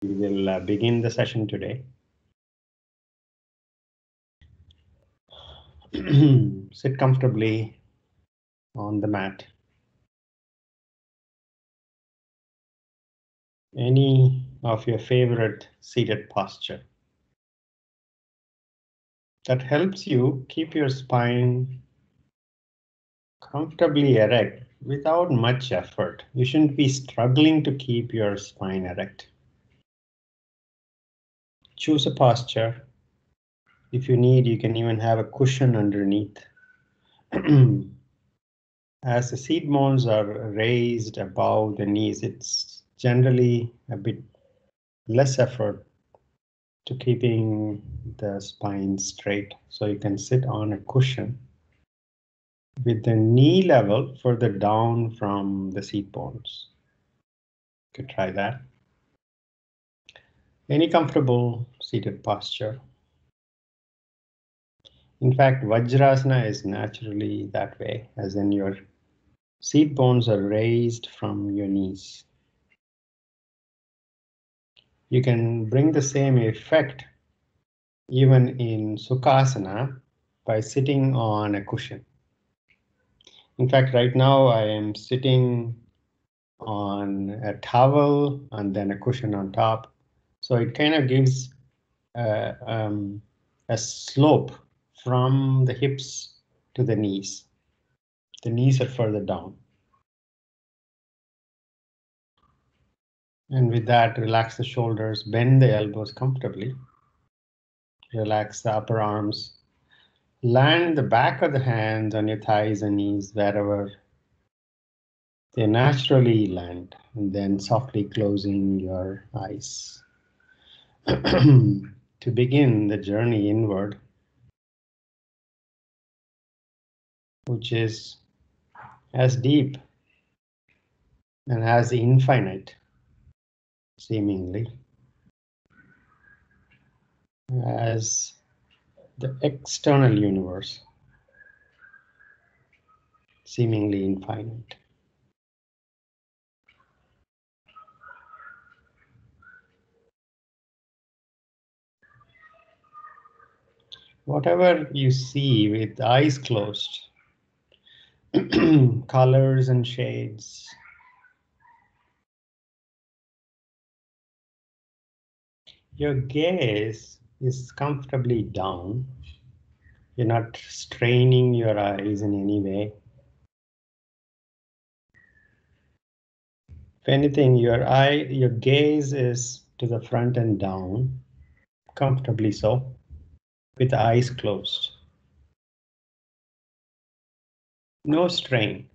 We will begin the session today. Sit comfortably on the mat. Any of your favorite seated posture. That helps you keep your spine comfortably erect without much effort. You shouldn't be struggling to keep your spine erect. Choose a posture. If you need, you can even have a cushion underneath. As the seat bones are raised above the knees, it's generally a bit less effort to keeping the spine straight. So you can sit on a cushion with the knee level further down from the seat bones. You could try that. Any comfortable seated posture. In fact, Vajrasana is naturally that way, as in your seat bones are raised from your knees. You can bring the same effect even in Sukhasana by sitting on a cushion. In fact, right now I am sitting on a towel and then a cushion on top. So it kind of gives a slope from the hips to the knees. The knees are further down. And with that, relax the shoulders, bend the elbows comfortably. Relax the upper arms. Land the back of the hands on your thighs and knees wherever they naturally land, and then softly closing your eyes. To begin the journey inward, which is as deep and as infinite, seemingly, as the external universe, seemingly infinite. Whatever you see with eyes closed, colors and shades, your gaze is comfortably down. You're not straining your eyes in any way. If anything, your gaze is to the front and down, comfortably so, with the eyes closed. No strain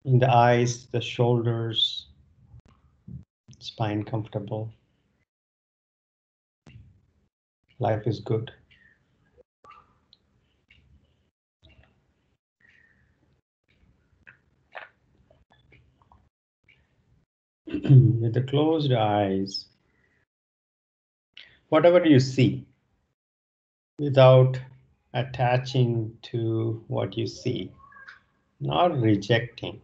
in the eyes, the shoulders, spine comfortable. Life is good. With the closed eyes, whatever you see, without attaching to what you see, not rejecting.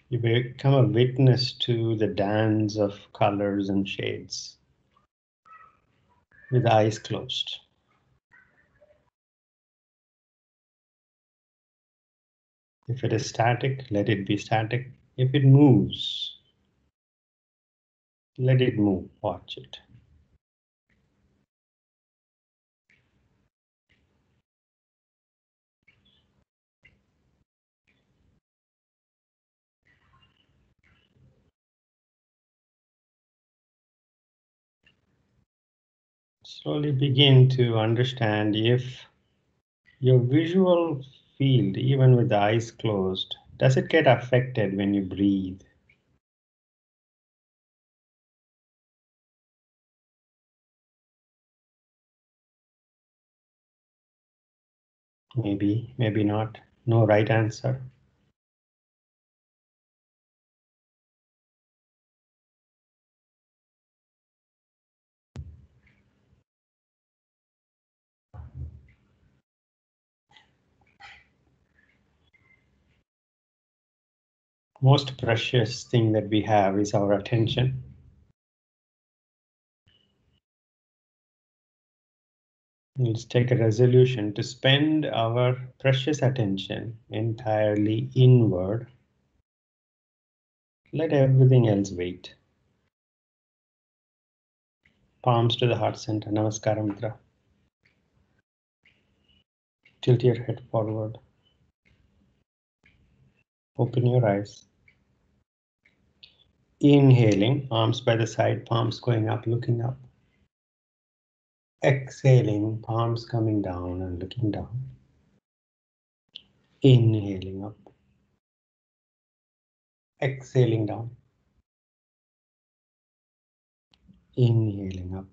You become a witness to the dance of colors and shades with eyes closed. If it is static, let it be static. If it moves, let it move, watch it. Slowly begin to understand if your visual field, even with the eyes closed, does it get affected when you breathe? Maybe, maybe not. No right answer. most precious thing that we have is our attention. Let's take a resolution to spend our precious attention entirely inward. Let everything else wait. Palms to the heart center, Namaskara Mudra. Tilt your head forward. Open your eyes. Inhaling, arms by the side, palms going up, looking up. Exhaling, palms coming down and looking down. Inhaling up. Exhaling down. Inhaling up.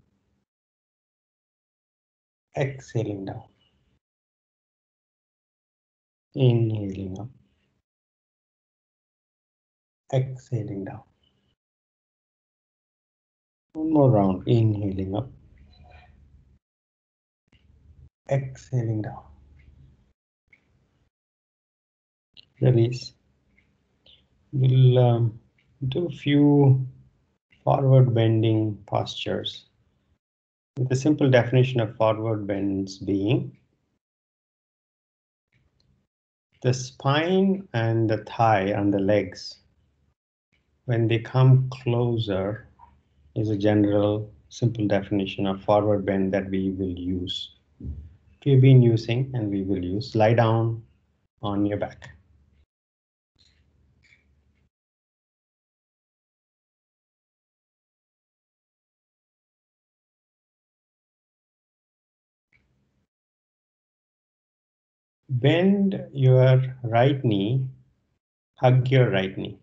Exhaling down. Inhaling up. Exhaling down. One more round. Inhaling up. Exhaling down. Release. We'll do a few forward bending postures. The simple definition of forward bends being the spine and the thigh and the legs, when they come closer, is a general simple definition of forward bend that we will use. We've been using and we will use. Lie down on your back. Bend your right knee, hug your right knee.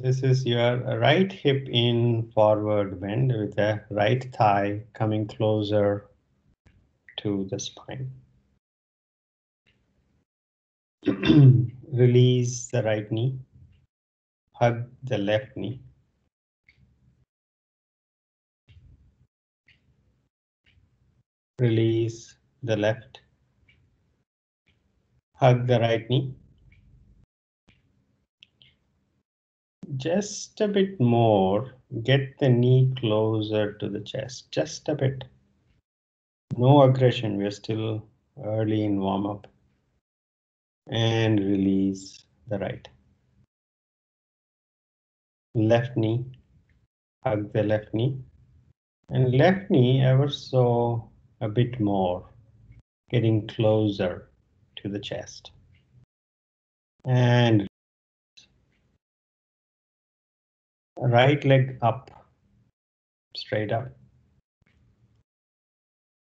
This is your right hip in forward bend with the right thigh coming closer to the spine. Release the right knee, hug the left knee. Release the left, hug the right knee. Just a bit more, get the knee closer to the chest, just a bit. No aggression, we're still early in warm up. And release the right. Left knee, hug the left knee. And left knee ever so a bit more, getting closer to the chest. And right leg up, straight up.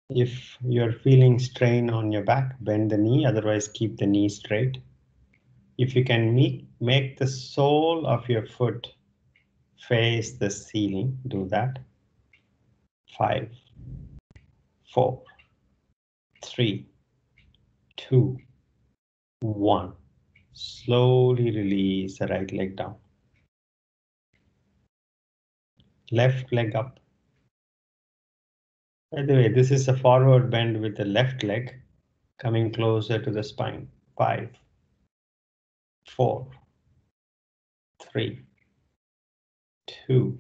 If you're feeling strain on your back, bend the knee, otherwise keep the knee straight. If you can make the sole of your foot face the ceiling, do that. 5, 4, 3, 2, 1. Slowly release the right leg down. Left leg up. By the way, this is a forward bend with the left leg coming closer to the spine. 5, 4, 3, 2,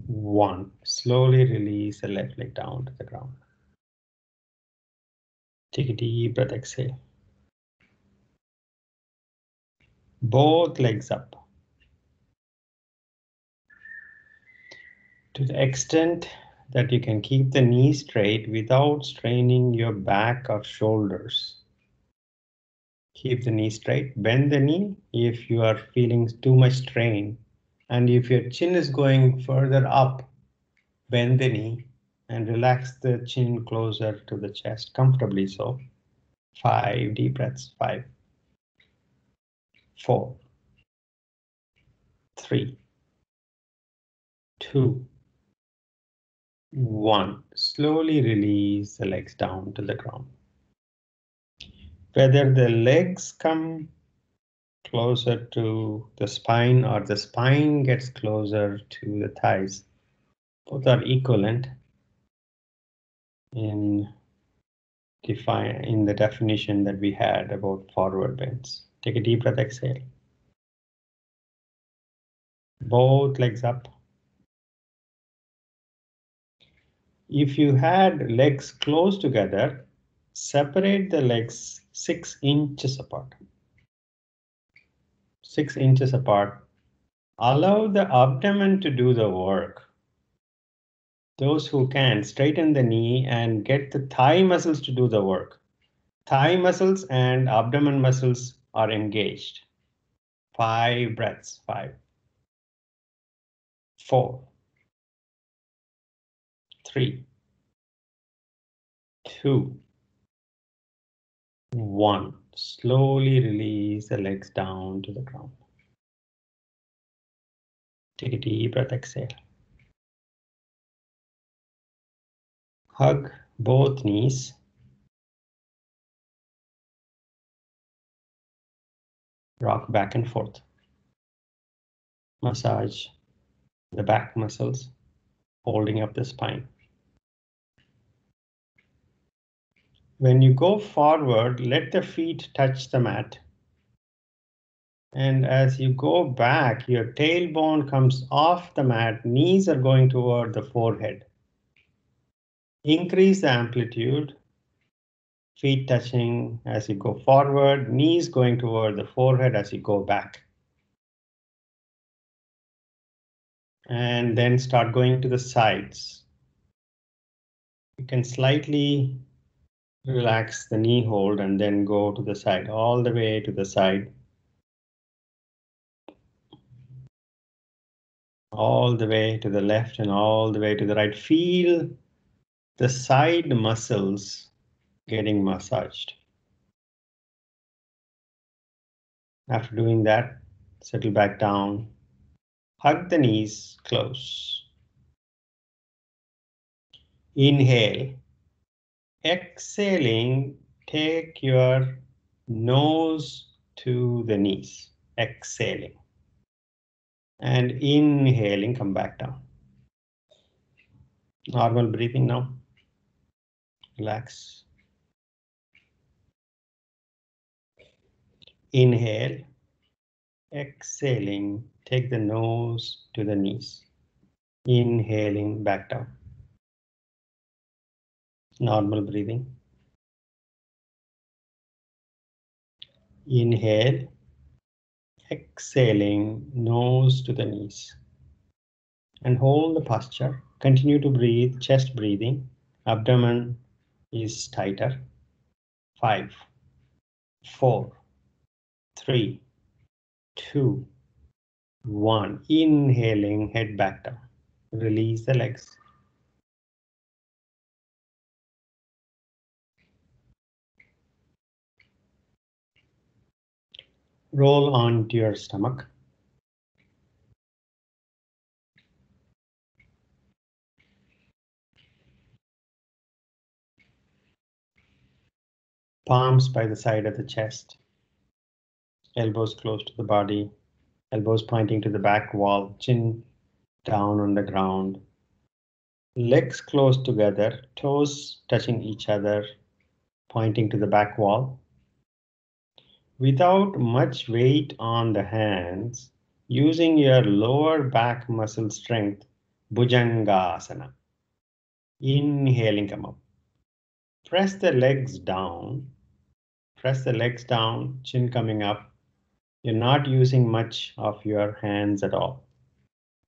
1. Slowly release the left leg down to the ground. Take a deep breath, exhale. Both legs up. To the extent that you can keep the knee straight without straining your back or shoulders. Keep the knee straight, bend the knee if you are feeling too much strain. And if your chin is going further up, bend the knee and relax the chin closer to the chest, comfortably so. 5 deep breaths, 5, 4, 3, 2, 1. Slowly release the legs down to the ground. Whether the legs come closer to the spine or the spine gets closer to the thighs, both are equivalent in define in the definition that we had about forward bends. Take a deep breath, exhale. Both legs up. If you had legs close together, separate the legs 6 inches apart. 6 inches apart. Allow the abdomen to do the work. Those who can, straighten the knee and get the thigh muscles to do the work. Thigh muscles and abdomen muscles are engaged. 5 breaths. 5, 4, 3, 2, 1. Slowly release the legs down to the ground. Take a deep breath, exhale. Hug both knees. Rock back and forth. Massage the back muscles, holding up the spine. When you go forward, let the feet touch the mat. And as you go back, your tailbone comes off the mat, knees are going toward the forehead. Increase the amplitude, feet touching as you go forward, knees going toward the forehead as you go back. And then start going to the sides. You can slightly relax the knee hold and then go to the side, all the way to the side. All the way to the left and all the way to the right. Feel the side muscles getting massaged. After doing that, settle back down. Hug the knees close. Inhale. Exhaling, take your nose to the knees. Exhaling. And inhaling, come back down. Normal breathing now. Relax. Inhale. Exhaling, take the nose to the knees. Inhaling, back down. Normal breathing. Inhale. Exhaling, nose to the knees. And hold the posture. Continue to breathe, chest breathing. Abdomen is tighter. 5, 4, 3, 2, 1. Inhaling, head back down. Release the legs. Roll onto your stomach. Palms by the side of the chest. Elbows close to the body. Elbows pointing to the back wall. Chin down on the ground. Legs close together. Toes touching each other. Pointing to the back wall. Without much weight on the hands, using your lower back muscle strength, Bhujangasana. Inhaling, come up. Press the legs down. Press the legs down, chin coming up. You're not using much of your hands at all.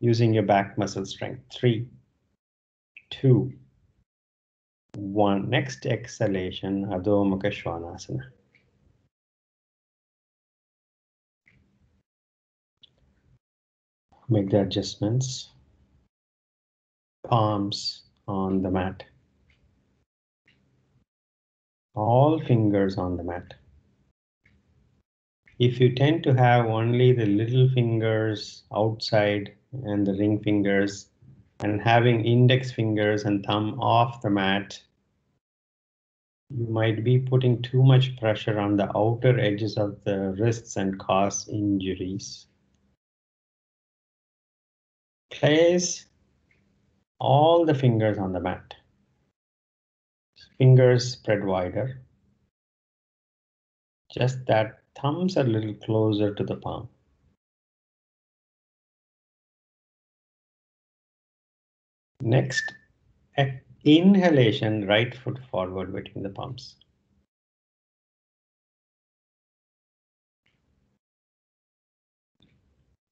Using your back muscle strength. 3, 2, 1. Next exhalation, Adho Mukha Svanasana. Make the adjustments. Palms on the mat. All fingers on the mat. If you tend to have only the little fingers outside and the ring fingers and having index fingers and thumb off the mat, you might be putting too much pressure on the outer edges of the wrists and cause injuries. Place all the fingers on the mat. Fingers spread wider. Just that thumbs are a little closer to the palm. Next, inhalation, right foot forward between the palms.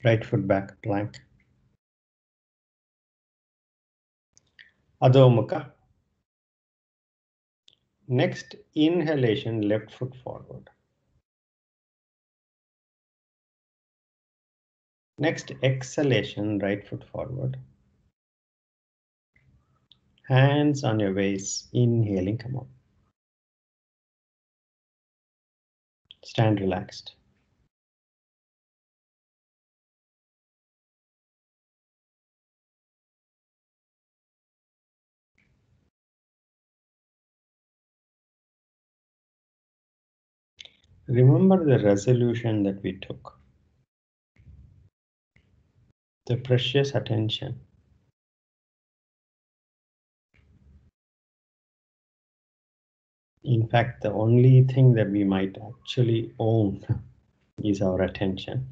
Right foot back, plank. Adho Mukha. Next, inhalation, left foot forward. Next, exhalation, right foot forward. Hands on your waist, inhaling, come on. Stand relaxed. Remember the resolution that we took. The precious attention. In fact, the only thing that we might actually own is our attention.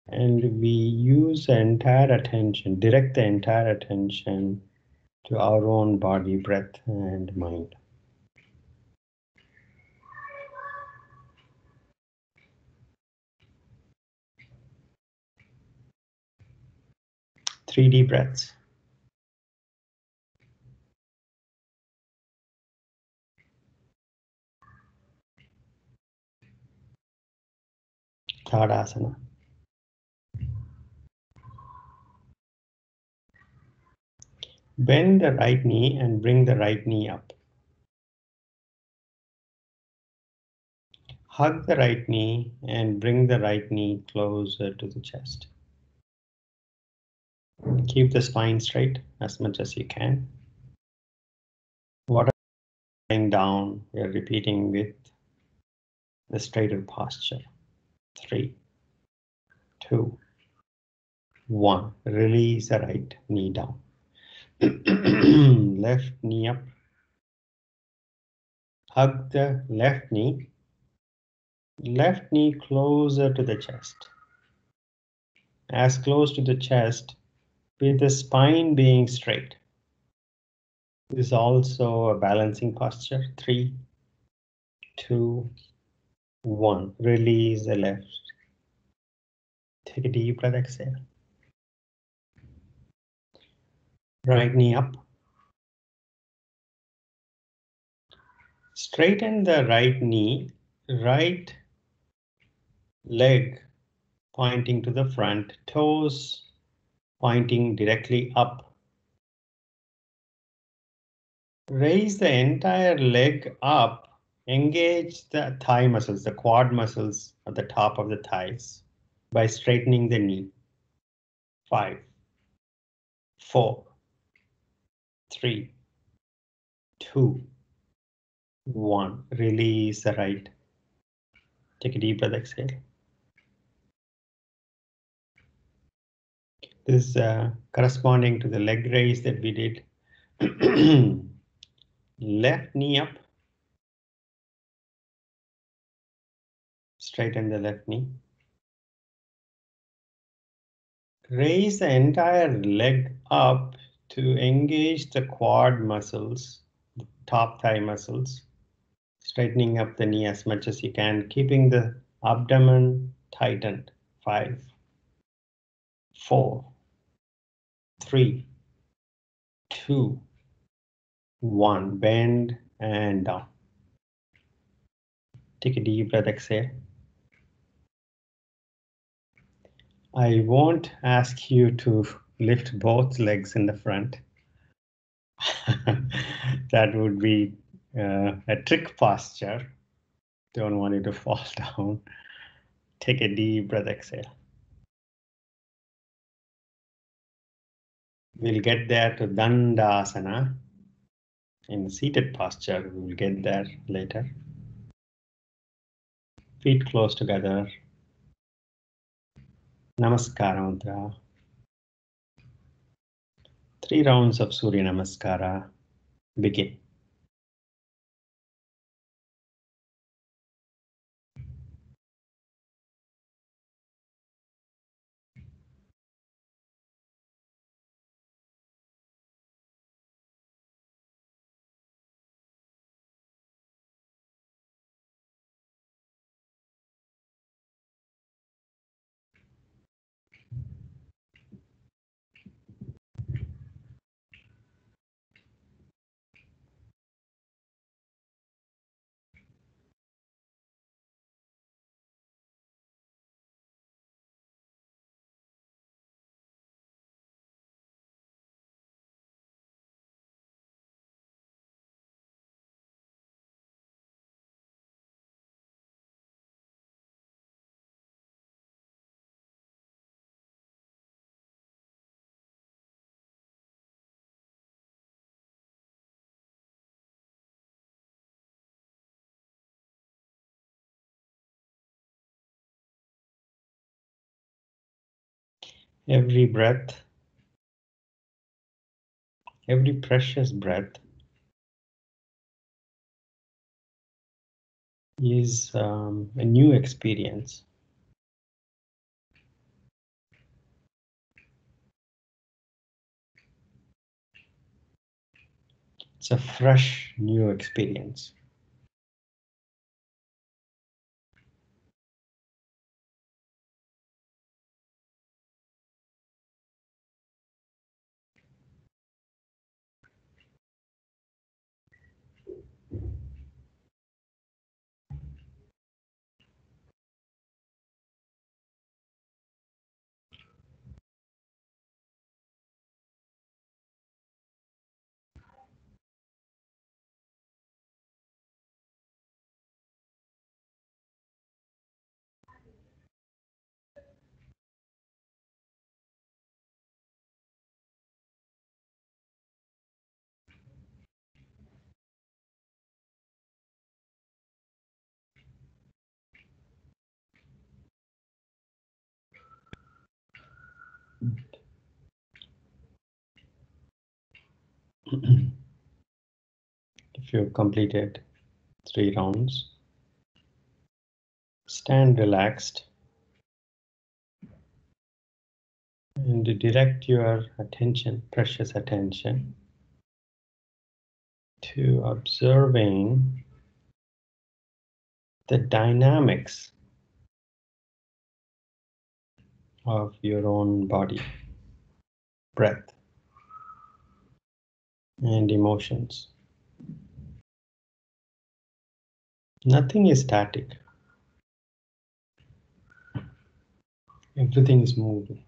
And we use the entire attention, direct the entire attention to our own body, breath, and mind. Three deep breaths. Tadasana. Bend the right knee and bring the right knee up. Hug the right knee and bring the right knee closer to the chest. Keep the spine straight as much as you can. Whatever lying down, we are repeating with the straighter posture. 3, 2, 1. Release the right knee down. Left knee up. Hug the left knee. Left knee closer to the chest. As close to the chest with the spine being straight. This is also a balancing posture. 3, 2, 1. Release the left. Take a deep breath, exhale. Right knee up. Straighten the right knee, right leg pointing to the front, toes pointing directly up. Raise the entire leg up, engage the thigh muscles, the quad muscles at the top of the thighs by straightening the knee. 5, 4, 3, 2, 1. Release the right. Take a deep breath, exhale. This is corresponding to the leg raise that we did. Left knee up. Straighten the left knee. Raise the entire leg up to engage the quad muscles, the top thigh muscles. Straightening up the knee as much as you can, keeping the abdomen tightened. 5, 4, 3, 2, 1. Bend and down. Take a deep breath, exhale. I won't ask you to lift both legs in the front. That would be a trick posture. Don't want you to fall down. Take a deep breath, exhale. We'll get there to Dandasana. In seated posture, we will get there later. Feet close together. Namaskara mudra. 3 rounds of Surya Namaskara. begin. Every breath, every precious breath is a new experience. It's a fresh new experience. If you've completed 3 rounds, stand relaxed and direct your attention, precious attention, to observing the dynamics of your own body, breath, and emotions. Nothing is static. Everything is moving.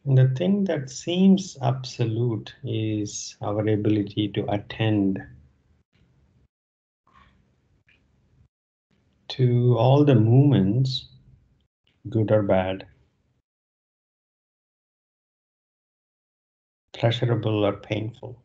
And the thing that seems absolute is our ability to attend to all the movements, good or bad, pleasurable or painful.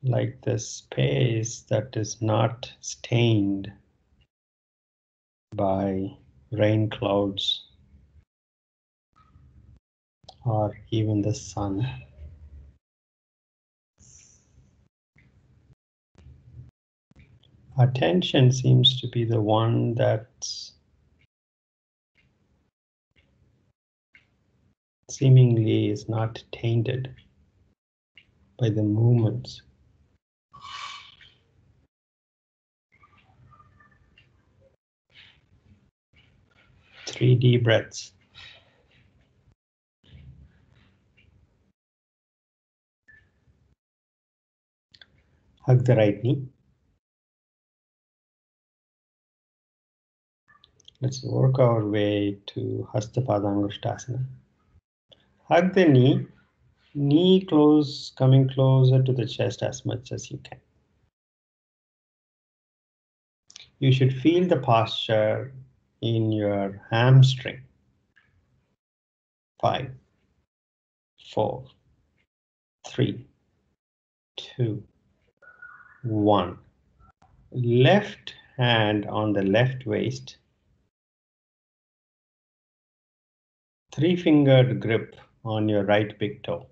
Like the space that is not stained by rain clouds or even the sun. Attention seems to be the one that seemingly is not tainted by the movements. 3 deep breaths. Hug the right knee. Let's work our way to Hasta Padangushtasana. Hug the knee close, coming closer to the chest as much as you can. You should feel the posture in your hamstring. 5, 4, 3, 2, 1. Left hand on the left waist. 3-fingered grip on your right big toe.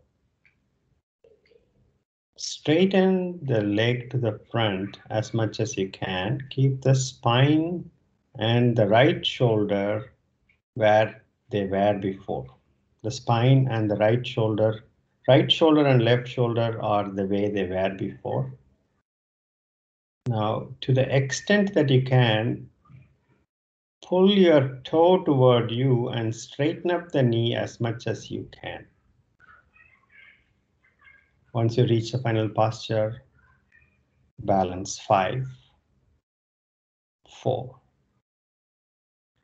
Straighten the leg to the front as much as you can. Keep the spine and the right shoulder where they were before. The spine and the right shoulder and left shoulder are the way they were before. Now, to the extent that you can, pull your toe toward you and straighten up the knee as much as you can. Once you reach the final posture, balance. 5, 4,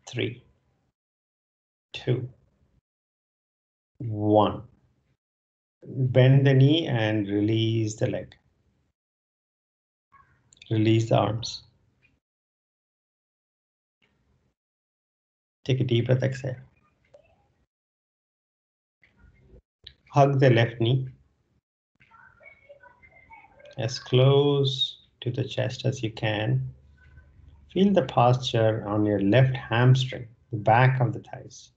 3, 2, 1. Bend the knee and release the leg. Release the arms. Take a deep breath, exhale. Hug the left knee as close to the chest as you can. Feel the posture on your left hamstring, the back of the thighs.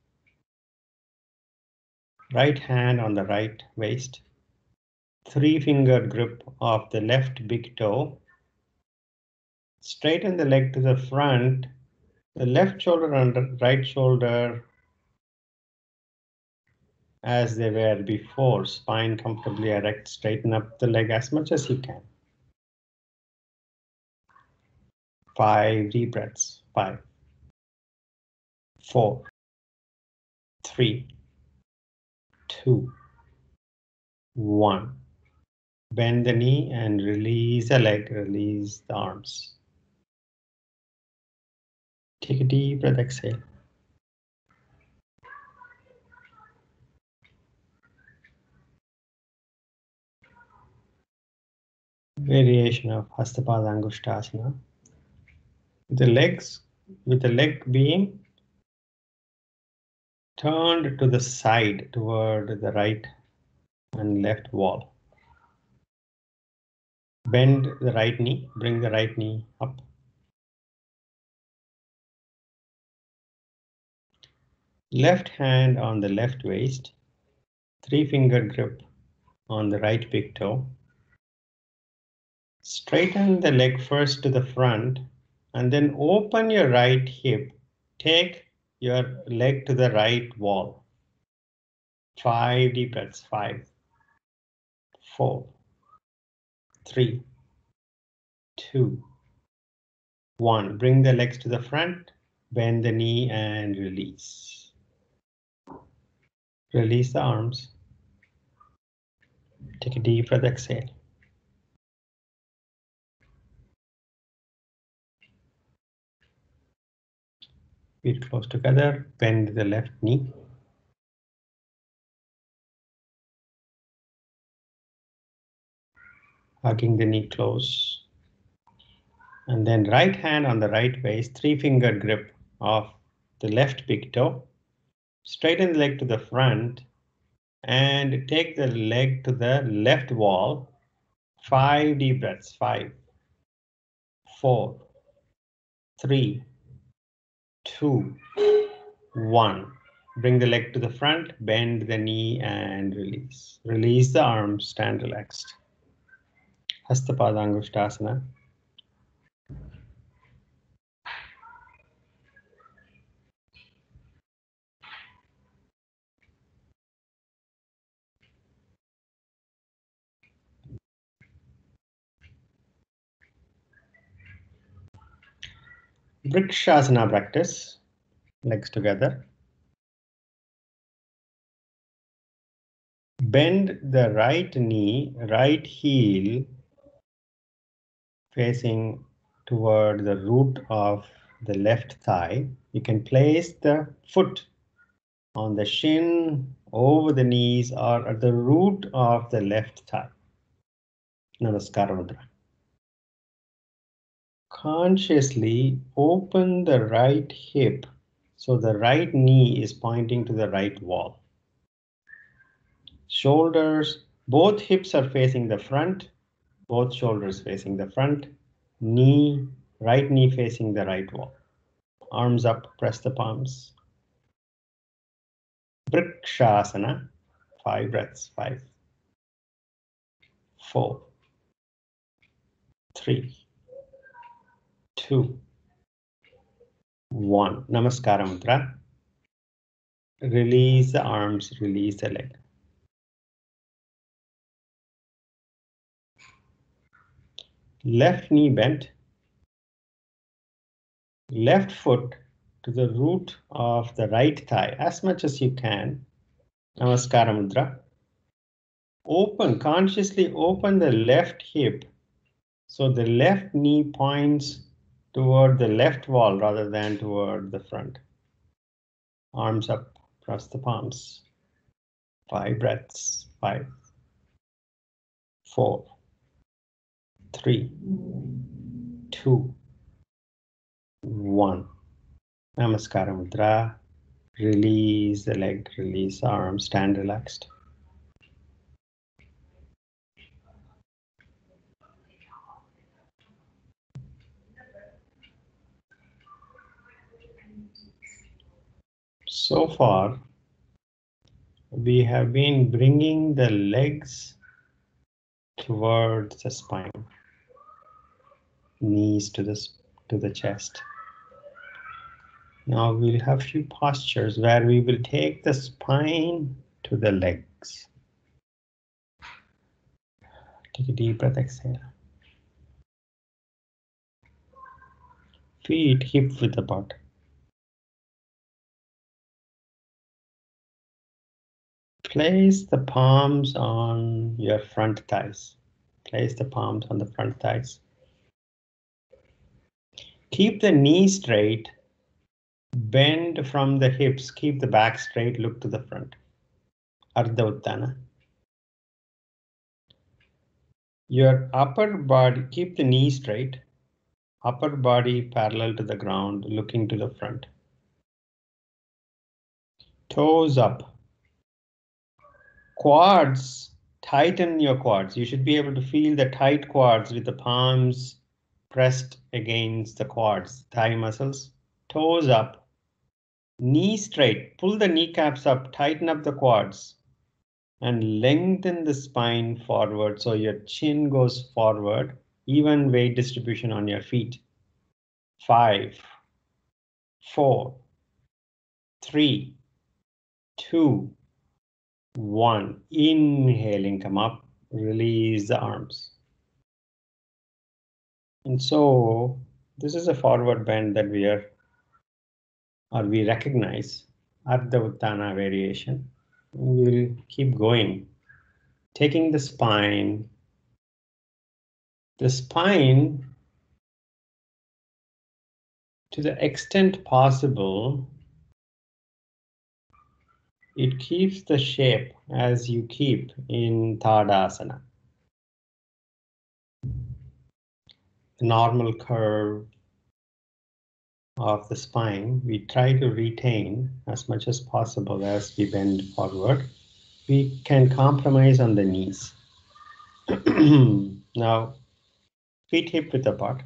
Right hand on the right waist. 3-fingered grip of the left big toe. Straighten the leg to the front. The left shoulder and the right shoulder as they were before. Spine comfortably erect. Straighten up the leg as much as you can. 5 deep breaths. 5, 4, 3, 2, 1. Bend the knee and release the leg, release the arms. Take a deep breath, exhale. Variation of Hastapada Angushtasana. The legs, with the leg being turned to the side toward the right and left wall. Bend the right knee, bring the right knee up. Left hand on the left waist, 3-finger grip on the right big toe. Straighten the leg first to the front and then open your right hip. Take your leg to the right wall. 5 deep breaths. 5, 4, 3, 2, 1. Bring the legs to the front, bend the knee and release. Release the arms. Take a deep breath, exhale. Feet close together, bend the left knee. Hugging the knee close. And then right hand on the right waist, 3-finger grip of the left big toe. Straighten the leg to the front and take the leg to the left wall. 5 deep breaths. 5, 4, 3, 2, 1. Bring the leg to the front, bend the knee and release. Release the arms, stand relaxed. Hastapada Angushtasana. Vrikshasana practice. Legs together. Bend the right knee, right heel facing toward the root of the left thigh. You can place the foot on the shin, over the knees, or at the root of the left thigh. Namaskara Mudra. Consciously open the right hip so the right knee is pointing to the right wall. Shoulders, both hips are facing the front, both shoulders facing the front, knee, right knee facing the right wall. Arms up, press the palms. Brikshasana, 5 breaths, 5, 4, 3, 2, 1. Namaskara Mudra. Release the arms, release the leg. Left knee bent. Left foot to the root of the right thigh as much as you can. Namaskara Mudra. Open, consciously open the left hip so the left knee points toward the left wall rather than toward the front. Arms up, press the palms. 5 breaths, 5, 4, 3, 2, 1. Namaskara Mudra. Release the leg, release the arm, stand relaxed. So far, we have been bringing the legs towards the spine, knees to the chest. Now we'll have few postures where we will take the spine to the legs. Take a deep breath, exhale. Feet hip width apart. Place the palms on your front thighs. Place the palms on the front thighs. Keep the knee straight. Bend from the hips. Keep the back straight. Look to the front. Ardha Uttana. Your upper body, keep the knee straight. Upper body parallel to the ground, looking to the front. Toes up. Quads, tighten your quads. You should be able to feel the tight quads with the palms pressed against the quads, thigh muscles. Toes up. Knee straight. Pull the kneecaps up, tighten up the quads, and lengthen the spine forward so your chin goes forward. Even weight distribution on your feet. 5, 4, 3, 2, 1. Inhaling, come up, release the arms. And so this is a forward bend that we recognize Ardha Uttana variation. We'll keep going, taking the spine to the extent possible. It keeps the shape as you keep in Tadasana. The normal curve of the spine, we try to retain as much as possible as we bend forward. We can compromise on the knees. Now, feet hip width apart.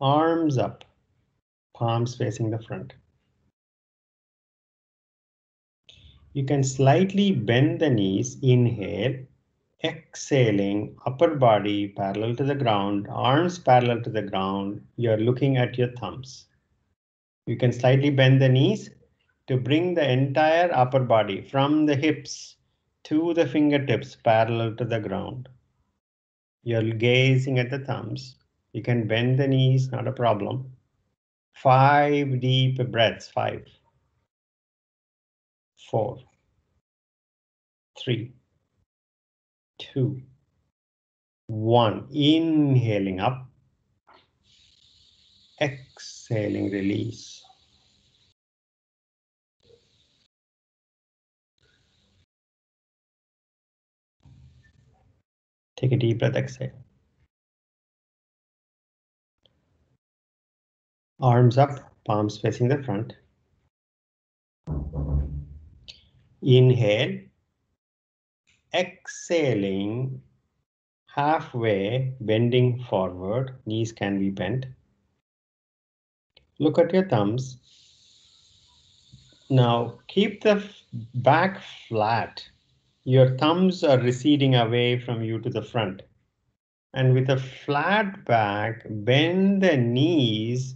Arms up, palms facing the front. You can slightly bend the knees, inhale, exhaling, upper body parallel to the ground, arms parallel to the ground. You're looking at your thumbs. You can slightly bend the knees to bring the entire upper body from the hips to the fingertips parallel to the ground. You're gazing at the thumbs. You can bend the knees, not a problem. 5 deep breaths, 5, 4, 3, 2, 1. Inhaling up, exhaling, release. Take a deep breath, exhale. Arms up, palms facing the front. Inhale. Exhaling, halfway, bending forward. Knees can be bent. Look at your thumbs. Now keep the back flat. Your thumbs are receding away from you to the front. And with a flat back, bend the knees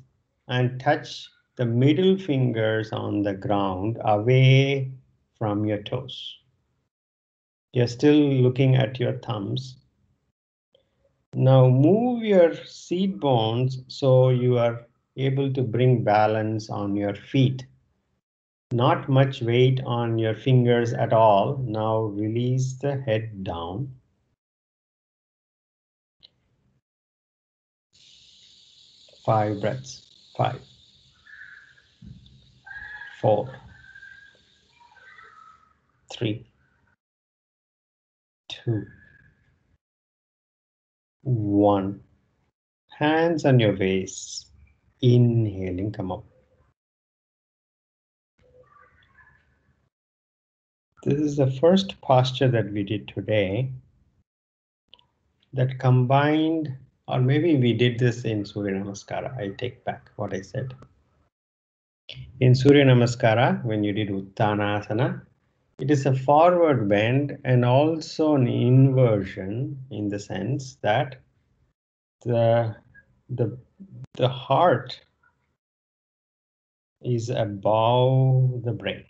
and touch the middle fingers on the ground away from your toes. You're still looking at your thumbs. Now move your seat bones so you are able to bring balance on your feet. Not much weight on your fingers at all. Now release the head down. Five breaths. 5, 4, 3, 2, 1. Hands on your waist. Inhaling, come up. This is the first posture that we did today that combined, or maybe we did this in Surya Namaskara. I take back what I said. In Surya Namaskara, when you did Uttanasana, it is a forward bend and also an inversion in the sense that the heart is above the brain.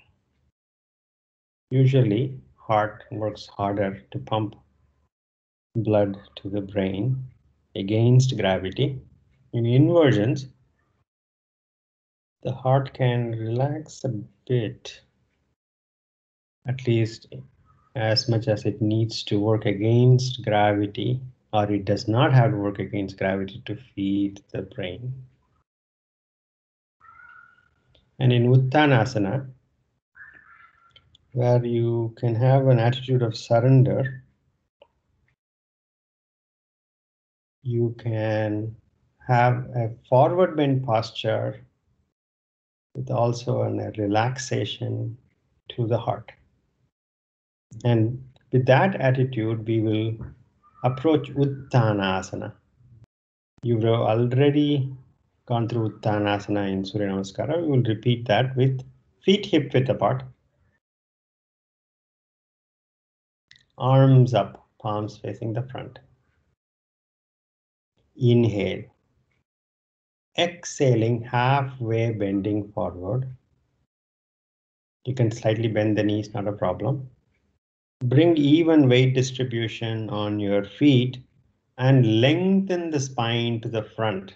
Usually, heart works harder to pump blood to the brain against gravity. In inversions, the heart can relax a bit, at least as much as it needs to work against gravity, or it does not have to work against gravity to feed the brain. And in Uttanasana, where you can have an attitude of surrender, you can have a forward bend posture with also a relaxation to the heart. And with that attitude, we will approach Uttanasana. You've already gone through Uttanasana in Surya Namaskara. We will repeat that with feet hip width apart. Arms up, palms facing the front. Inhale. Exhaling, halfway bending forward. You can slightly bend the knees, not a problem. Bring even weight distribution on your feet and lengthen the spine to the front.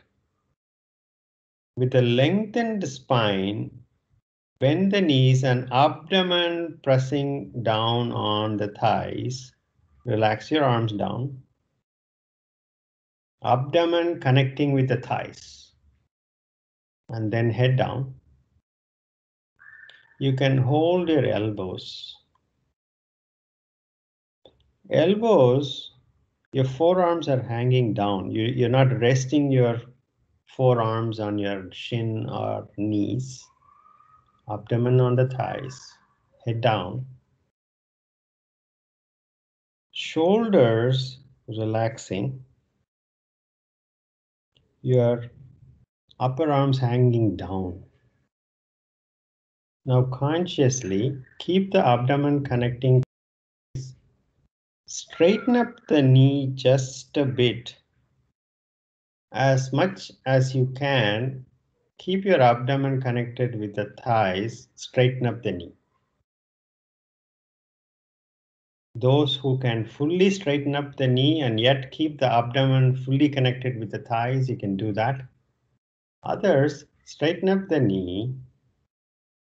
With a lengthened spine, bend the knees and abdomen pressing down on the thighs. Relax your arms down. Abdomen connecting with the thighs. And then head down. You can hold your elbows. Elbows, your forearms are hanging down. You're not resting your forearms on your shin or knees. Abdomen on the thighs. Head down. Shoulders relaxing. Your upper arms hanging down. Now consciously keep the abdomen connecting. Straighten up the knee just a bit. As much as you can, keep your abdomen connected with the thighs. Straighten up the knee. Those who can fully straighten up the knee and yet keep the abdomen fully connected with the thighs, you can do that. Others, straighten up the knee,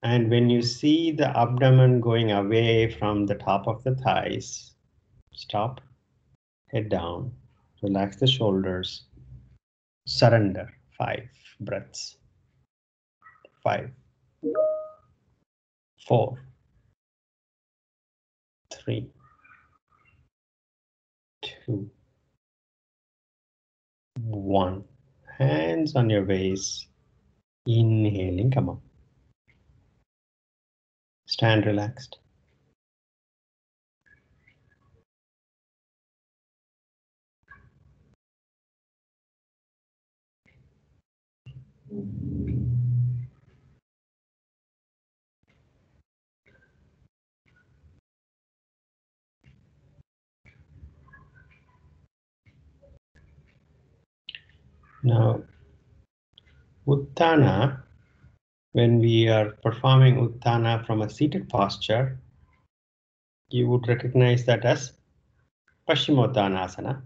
and when you see the abdomen going away from the top of the thighs, stop, head down, relax the shoulders, surrender. 5 breaths. 5, 4, 3, 2, 1. Hands on your waist. Inhaling, come up. Stand relaxed. Now, Uttana, when we are performing Uttana from a seated posture, you would recognize that as Paschimottanasana.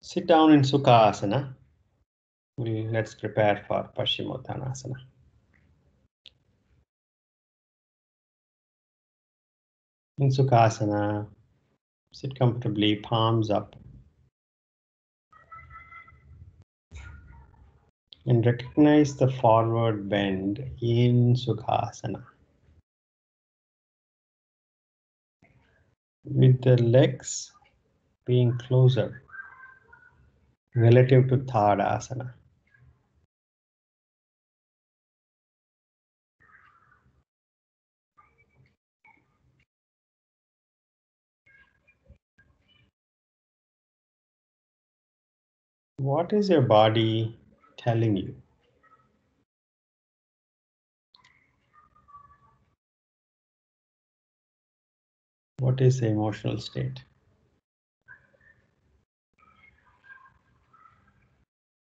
Sit down in Sukhasana. Let's prepare for Paschimottanasana. In Sukhasana, sit comfortably, palms up. And recognize the forward bend in Sukhasana. With the legs being closer relative to Tadasana. What is your body telling you? What is the emotional state?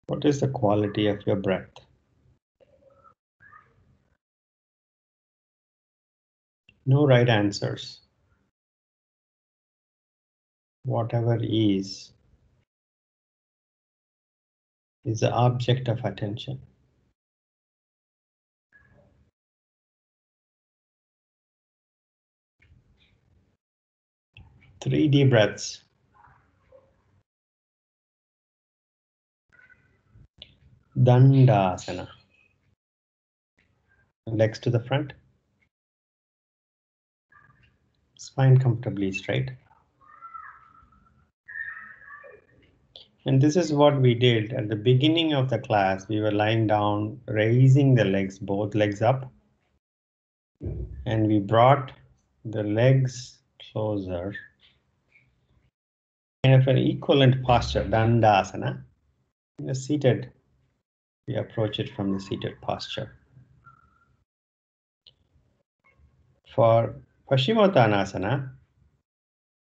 What is the quality of your breath? No right answers. Whatever is the object of attention. 3 deep breaths. Dandasana. Legs to the front. Spine comfortably straight. And this is what we did at the beginning of the class. We were lying down, raising the legs, both legs up. And we brought the legs closer. Kind of an equivalent posture, Dandasana. Seated, we approach it from the seated posture. For Paschimottanasana,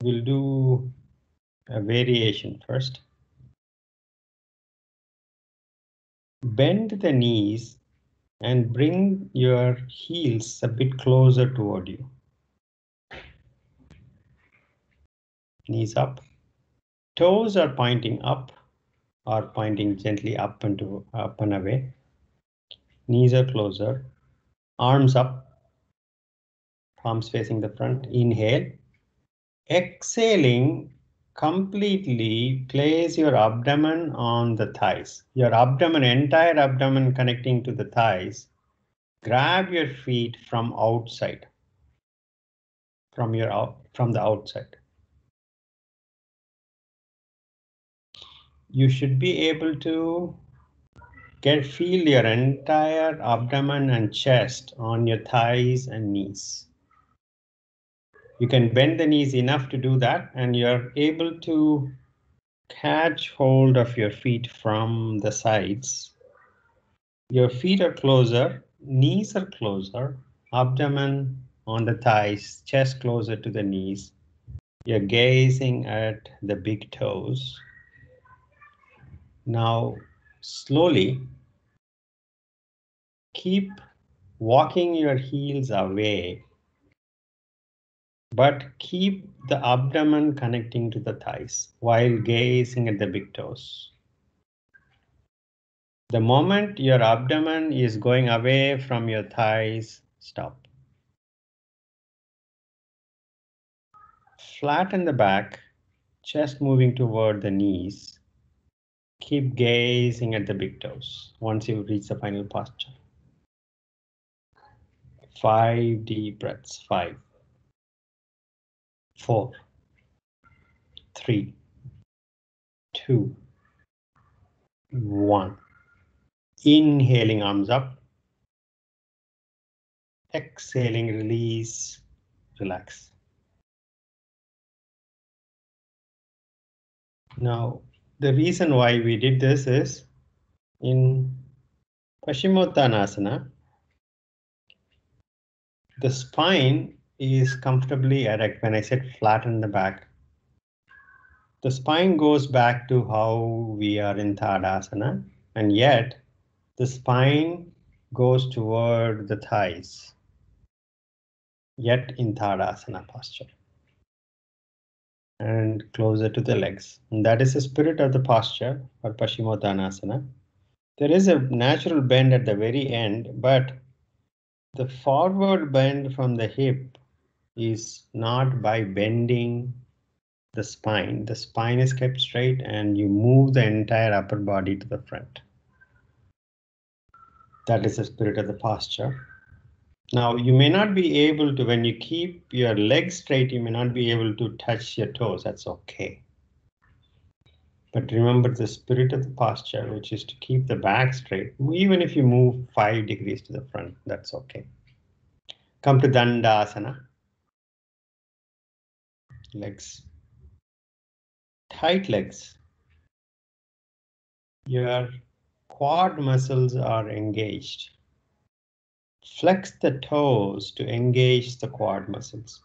we'll do a variation first. Bend the knees and bring your heels a bit closer toward you. Knees up. Toes are pointing up or pointing gently up and away. Knees are closer. Arms up. Palms facing the front. Inhale. Exhaling, completely place your abdomen on the thighs. Your abdomen, entire abdomen connecting to the thighs. Grab your feet from outside. From the outside. You should be able to feel your entire abdomen and chest on your thighs and knees. You can bend the knees enough to do that, and you're able to catch hold of your feet from the sides. Your feet are closer, knees are closer, abdomen on the thighs, chest closer to the knees. You're gazing at the big toes. Now, slowly, keep walking your heels away, but keep the abdomen connecting to the thighs while gazing at the big toes. The moment your abdomen is going away from your thighs, stop. Flatten the back, chest moving toward the knees. Keep gazing at the big toes once you reach the final posture. 5 deep breaths. 5, 4, 3, 2, 1. Inhaling, arms up. Exhaling, release, relax. Now, the reason why we did this is in Paschimottanasana, the spine is comfortably erect. When I said flatten the back, the spine goes back to how we are in Tadasana, and yet the spine goes toward the thighs, yet in Tadasana posture, and closer to the legs. And that is the spirit of the posture for Paschimottanasana. There is a natural bend at the very end, but the forward bend from the hip is not by bending the spine. The spine is kept straight and you move the entire upper body to the front. That is the spirit of the posture. Now, you may not be able to, when you keep your legs straight, you may not be able to touch your toes. That's okay. But remember the spirit of the posture, which is to keep the back straight. Even if you move 5 degrees to the front, that's okay. Come to Dandasana. Legs. Tight legs. Your quad muscles are engaged. Flex the toes to engage the quad muscles.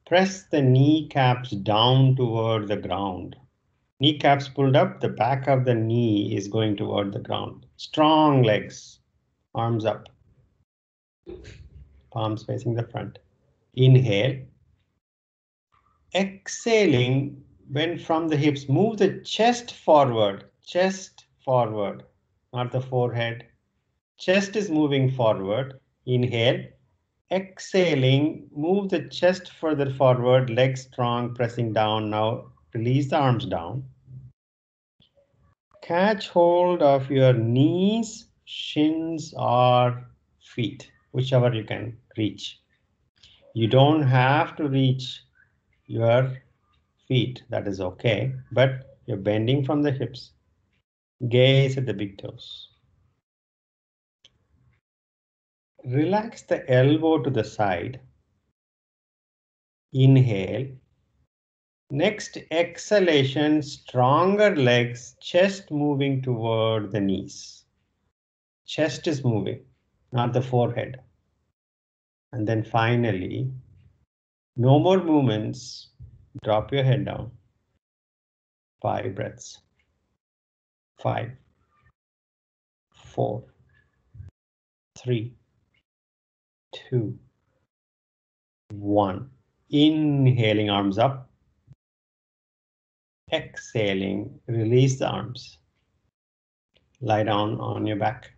Press the kneecaps down toward the ground. Kneecaps pulled up, the back of the knee is going toward the ground. Strong legs, arms up, palms facing the front. Inhale. Exhaling, when from the hips, move the chest forward, not the forehead. Chest is moving forward. Inhale. Exhaling, move the chest further forward, legs strong, pressing down. Now release the arms down. Catch hold of your knees, shins, or feet, whichever you can reach. You don't have to reach your feet, that is okay, but you're bending from the hips. Gaze at the big toes. Relax the elbow to the side. Inhale. Next exhalation, stronger legs, chest moving toward the knees. Chest is moving, not the forehead. And then finally, no more movements. Drop your head down. 5 breaths. 5, 4, 3, 2, 1. Inhaling, arms up. Exhaling, release the arms. Lie down on your back.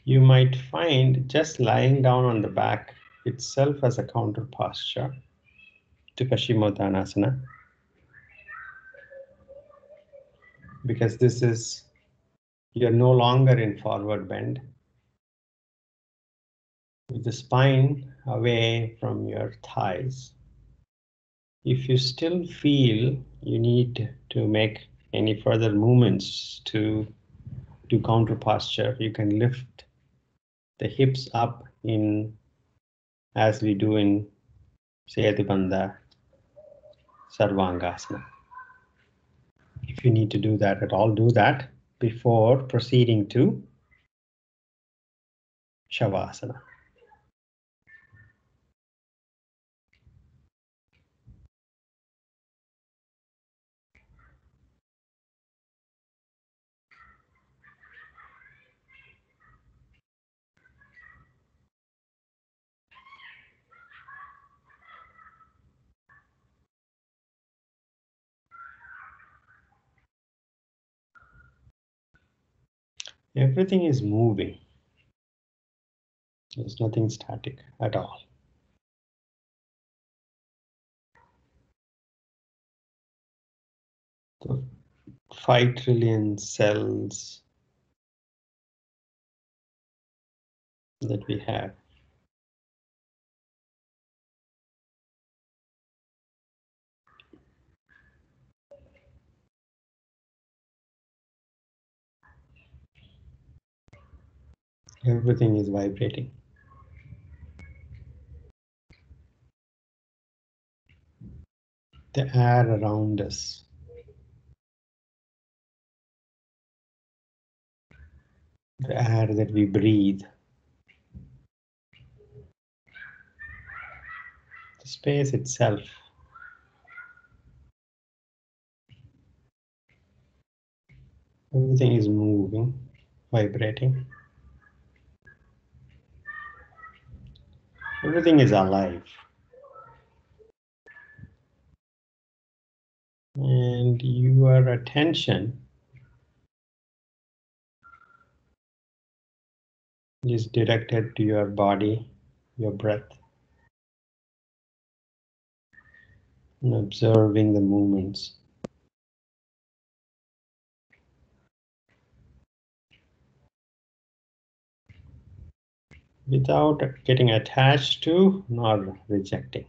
You might find just lying down on the back itself as a counter posture to Paschimottanasana, because this is, you're no longer in forward bend. With the spine away from your thighs. If you still feel you need to make any further movements to do counter posture, you can lift the hips up in, as we do in Setubandha Sarvangasana. If you need to do that at all, do that before proceeding to Shavasana. Everything is moving. There's nothing static at all. The 5 trillion cells that we have Everything is vibrating. The air around us, the air that we breathe, the space itself. Everything is moving, vibrating. Everything is alive. And your attention is directed to your body, your breath, and observing the movements. Without getting attached to nor rejecting.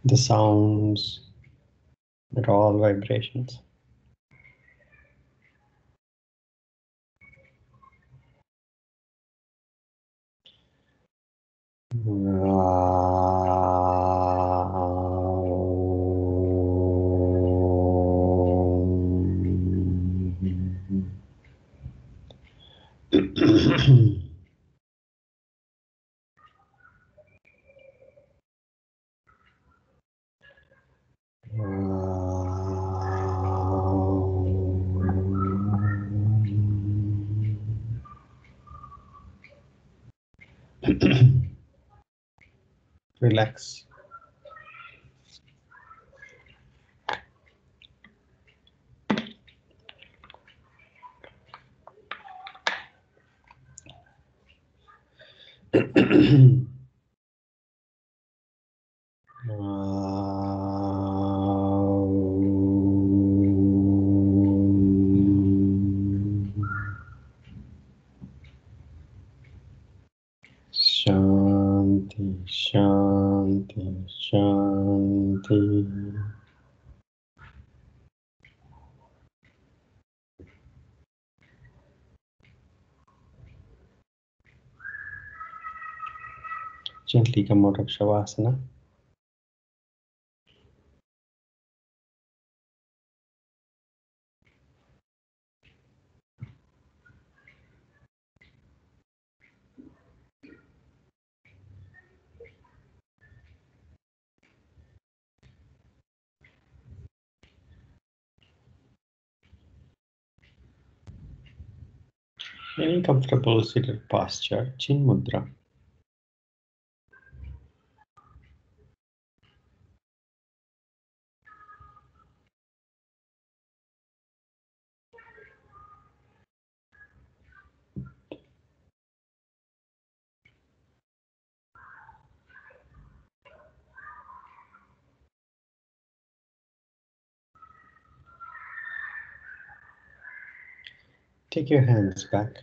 The sounds are all vibrations. Relax. Shanti, Shanti, Shanti. Gently come out of Shavasana. Any comfortable seated posture, Chin Mudra. Take your hands back.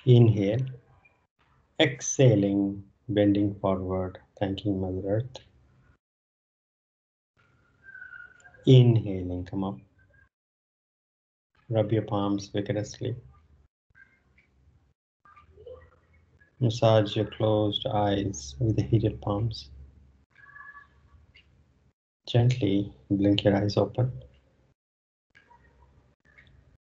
Inhale. Exhaling, bending forward, thanking Mother Earth. Inhaling, come up. Rub your palms vigorously. Massage your closed eyes with the heated palms. Gently blink your eyes open.